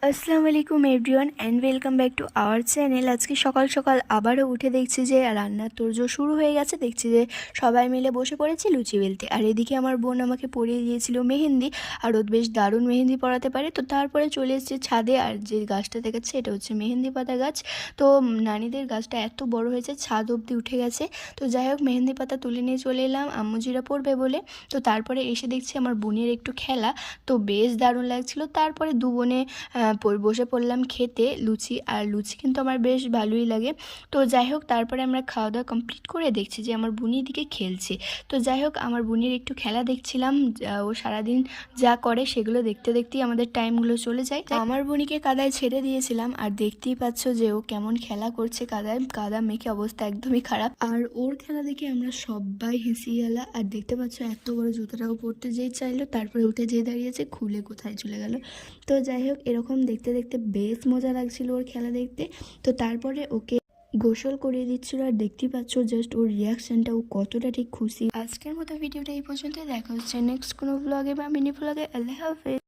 আসসালামু আলাইকুম everyone and welcome back to our channel. আজকে সকাল সকাল আবারও উঠে দেখছি যে রান্নার তোড়জোড় শুরু হয়ে গেছে। দেখছি যে সবাই মিলে বসে পড়েছে লুচি বেলতে। আর এদিকে আমার বোন আমাকে পরিয়ে দিয়েছিল মেহেন্দি, আর ও বেশ দারুণ মেহেন্দি পরাতে পারে। তো তারপরে চলে এসেছে ছাদে, আর যে গাছটা দেখাচ্ছে এটা হচ্ছে মেহেন্দি পাতা গাছ। তো নানিদের গাছটা এত বড় হয়েছে, ছাদ অবধি উঠে গেছে। তো যাই হোক, মেহেন্দি পাতা তুলে নিয়ে চলে এলাম আম্মুজিরা পড়বে বলে। তো তারপরে এসে দেখছি আমার বোনের একটু খেলা, তো বেশ দারুণ লাগছিল। তারপরে দু বোনে বসে পড়লাম খেতে লুচি, আর লুচি কিন্তু আমার বেশ ভালোই লাগে। তো যাই হোক, তারপরে আমরা খাওয়া দাওয়া কমপ্লিট করে দেখছি যে আমার বুনি দিকে খেলছে। তো যাই হোক, আমার বুনির একটু খেলা দেখছিলাম। ও সারাদিন যা করে সেগুলো দেখতে দেখতেই আমাদের টাইমগুলো চলে যায়। আমার বুনিকে কাদায় ছেড়ে দিয়েছিলাম, আর দেখতেই পাচ্ছ যে ও কেমন খেলা করছে কাদায়। কাদা মেখে অবস্থা একদমই খারাপ, আর ওর খেলা দেখে আমরা সবাই হেসে গেলাম। আর দেখতে পাচ্ছ এত বড় জুতোটাও পরতে যেই চাইলো, তারপরে উঠে যেয়ে দাঁড়িয়েছে, খুলে কোথায় চলে গেল। তো যাই হোক, এরকম দেখতে দেখতে বেশ মজা লাগছিল ওর খেলা দেখতে। তো তারপরে ওকে গোসল করিয়ে দিচ্ছিল, আর দেখতেই পাচ্ছ জাস্ট ওর রিয়াকশনটা, ও কতটা ঠিক খুশি। আজকের মতো ভিডিওটা এই পর্যন্ত, দেখা হচ্ছে নেক্সট কোনো ব্লগে বা মিনি ব্লগে। আল্লাহ হাফেজ।